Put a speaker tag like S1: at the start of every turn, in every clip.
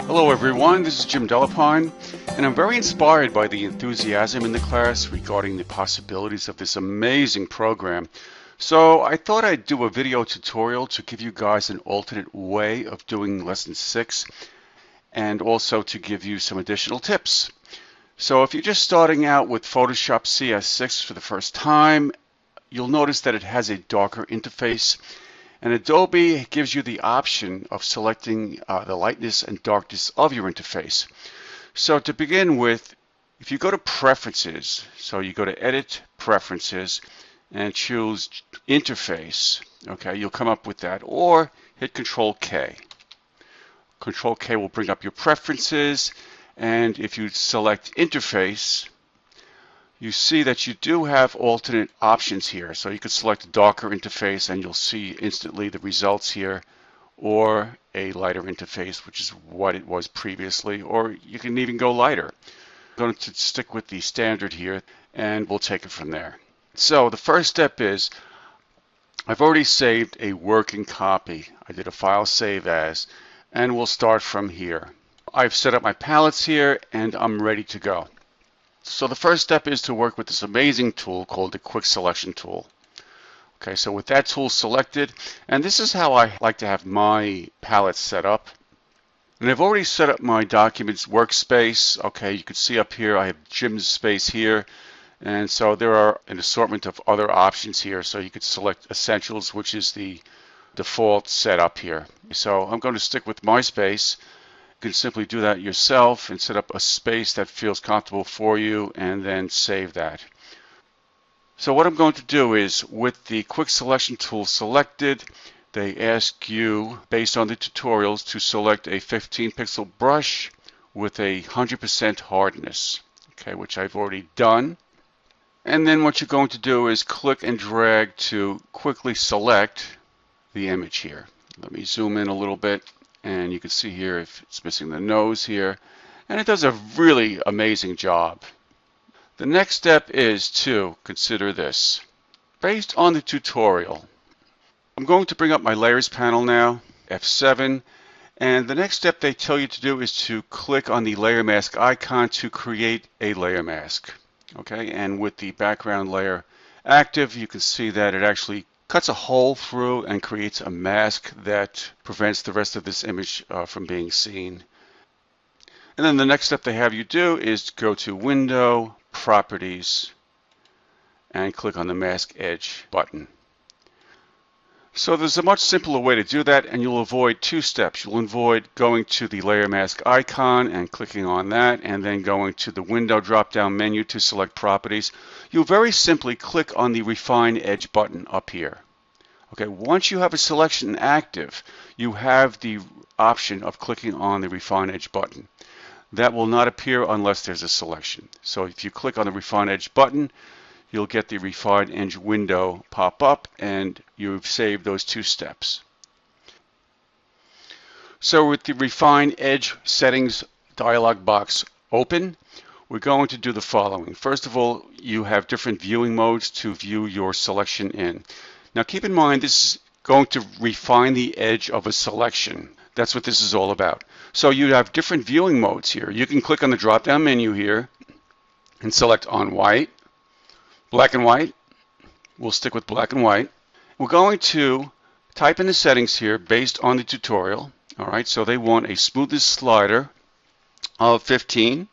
S1: Hello everyone, this is Jim Delapine, and I'm very inspired by the enthusiasm in the class regarding the possibilities of this amazing program. So I thought I'd do a video tutorial to give you guys an alternate way of doing Lesson 6 and also to give you some additional tips. So if you're just starting out with Photoshop CS6 for the first time, you'll notice that it has a darker interface. And Adobe gives you the option of selecting the lightness and darkness of your interface. So to begin with, if you go to Preferences, so you go to Edit, Preferences, and choose Interface, okay, you'll come up with that, or hit Control-K. Control-K will bring up your preferences, and if you select Interface, you see that you do have alternate options here. So you could select a darker interface and you'll see instantly the results here, or a lighter interface, which is what it was previously, or you can even go lighter. I'm going to stick with the standard here and we'll take it from there. So the first step is, I've already saved a working copy. I did a file save as, and we'll start from here. I've set up my palettes here and I'm ready to go. So the first step is to work with this amazing tool called the Quick Selection tool. Okay, so with that tool selected, and this is how I like to have my palette set up. And I've already set up my documents workspace. Okay, you can see up here I have Jim's space here. And so there are an assortment of other options here. So you could select Essentials, which is the default setup here. So I'm going to stick with my space. You can simply do that yourself and set up a space that feels comfortable for you and then save that. So what I'm going to do is, with the Quick Selection tool selected, they ask you, based on the tutorials, to select a 15 pixel brush with 100% hardness, okay, which I've already done. And then what you're going to do is click and drag to quickly select the image here. Let me zoom in a little bit. And you can see here if it's missing the nose here, and it does a really amazing job. The next step is to consider this. Based on the tutorial, I'm going to bring up my layers panel now, F7, and the next step they tell you to do is to click on the layer mask icon to create a layer mask. Okay, and with the background layer active, you can see that it actually cuts a hole through and creates a mask that prevents the rest of this image from being seen. And then the next step they have you do is go to Window, Properties, and click on the Mask Edge button. So there's a much simpler way to do that, and you'll avoid two steps. You'll avoid going to the layer mask icon and clicking on that, and then going to the window drop-down menu to select properties. You'll very simply click on the Refine Edge button up here. Okay, once you have a selection active, you have the option of clicking on the Refine Edge button. That will not appear unless there's a selection. So if you click on the Refine Edge button, you'll get the Refine Edge window pop up, and you've saved those two steps. So with the Refine Edge settings dialog box open, we're going to do the following. First of all, you have different viewing modes to view your selection in. Now keep in mind, this is going to refine the edge of a selection. That's what this is all about. So you have different viewing modes here. You can click on the drop-down menu here and select on white, black and white. We'll stick with black and white. We're going to type in the settings here based on the tutorial. All right, so they want a smoothness slider of 15.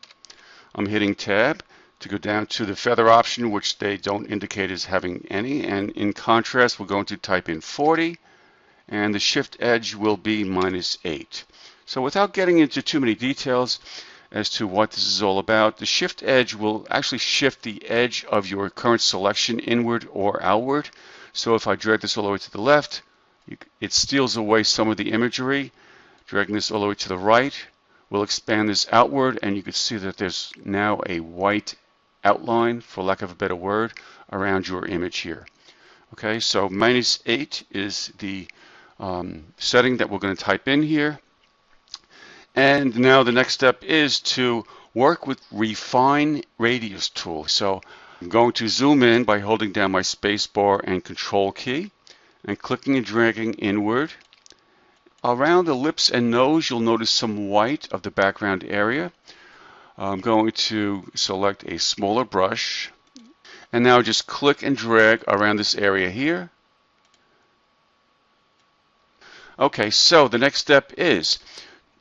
S1: I'm hitting tab to go down to the feather option, which they don't indicate as having any. And in contrast, we're going to type in 40, and the shift edge will be -8. So without getting into too many details as to what this is all about, the shift edge will actually shift the edge of your current selection inward or outward. So if I drag this all the way to the left, it steals away some of the imagery. Dragging this all the way to the right will expand this outward, and you can see that there's now a white outline, for lack of a better word, around your image here. Okay, so -8 is the setting that we're going to type in here. And now the next step is to work with Refine Radius tool. So I'm going to zoom in by holding down my space bar and control key and clicking and dragging inward Around the lips and nose, you'll notice some white of the background area. I'm going to select a smaller brush, and now just click and drag around this area here. Okay, so the next step is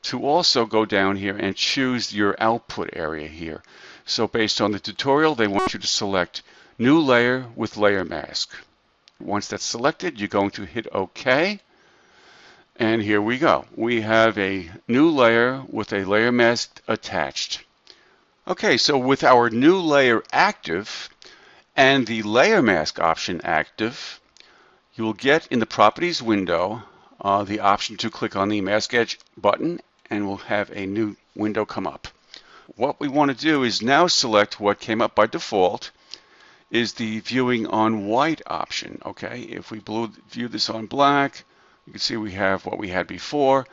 S1: to also go down here and choose your output area here. So based on the tutorial, they want you to select New Layer with Layer Mask. Once that's selected, you're going to hit OK. And here we go. We have a new layer with a layer mask attached. Okay, so with our new layer active and the layer mask option active, you will get in the Properties window the option to click on the Mask Edge button, and we'll have a new window come up. What we want to do is now select what came up by default is the Viewing on White option. Okay, if we view this on black, you can see we have what we had before,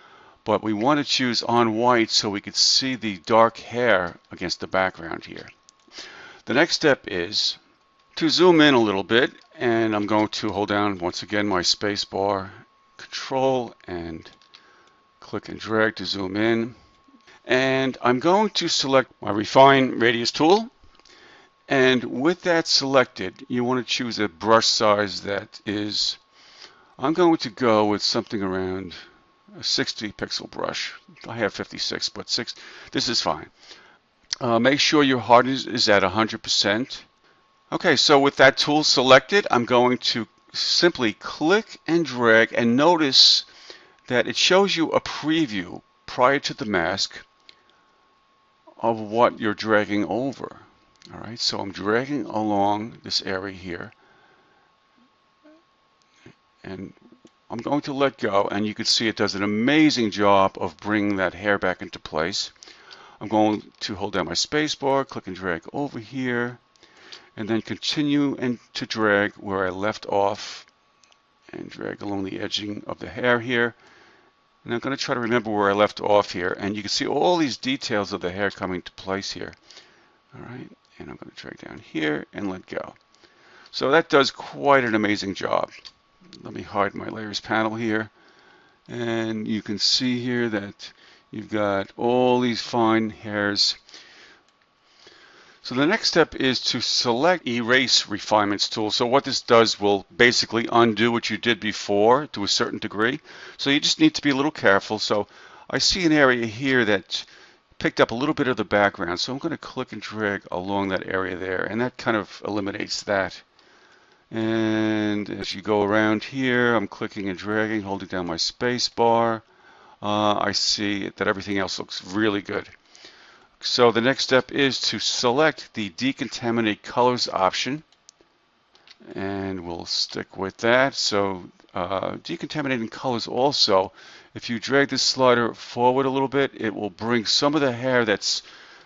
S1: but we want to choose on white so we could see the dark hair against the background here. The next step is to zoom in a little bit, and I'm going to hold down once again my space bar control and click and drag to zoom in. And I'm going to select my Refine Radius tool. And with that selected, you want to choose a brush size that is, I'm going to go with something around a 60 pixel brush. I have 56, but this is fine. Make sure your hardness is at 100%. Okay, so with that tool selected, I'm going to simply click and drag, and notice that it shows you a preview prior to the mask of what you're dragging over. All right, so I'm dragging along this area here, and I'm going to let go, and you can see it does an amazing job of bringing that hair back into place. I'm going to hold down my space bar, click and drag over here, and then continue and to drag where I left off, and drag along the edging of the hair here. And I'm going to try to remember where I left off here, and you can see all these details of the hair coming to place here. All right, and I'm going to drag down here and let go. So that does quite an amazing job. Let me hide my layers panel here, and you can see here that you've got all these fine hairs. So the next step is to select Erase Refinements tool. So what this does will basically undo what you did before to a certain degree. So you just need to be a little careful. So I see an area here that picked up a little bit of the background. So I'm going to click and drag along that area there, and that kind of eliminates that. And as you go around here, I'm clicking and dragging, holding down my space bar. I see that everything else looks really good. So the next step is to select the Decontaminate Colors option, and we'll stick with that. So decontaminating colors also, if you drag this slider forward a little bit, it will bring some of the hair that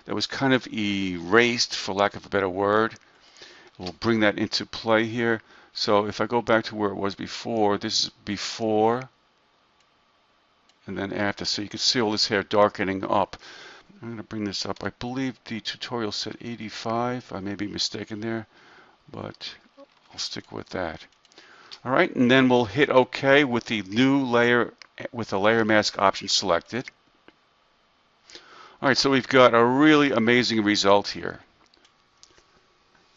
S1: was kind of erased, for lack of a better word. We'll bring that into play here. So if I go back to where it was before, this is before and then after. So you can see all this hair darkening up. I'm going to bring this up. I believe the tutorial said 85. I may be mistaken there, but I'll stick with that. All right, and then we'll hit OK with the new layer with the layer mask option selected. All right, so we've got a really amazing result here.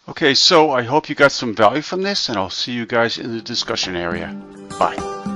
S1: Okay, so I hope you got some value from this, and I'll see you guys in the discussion area. Bye.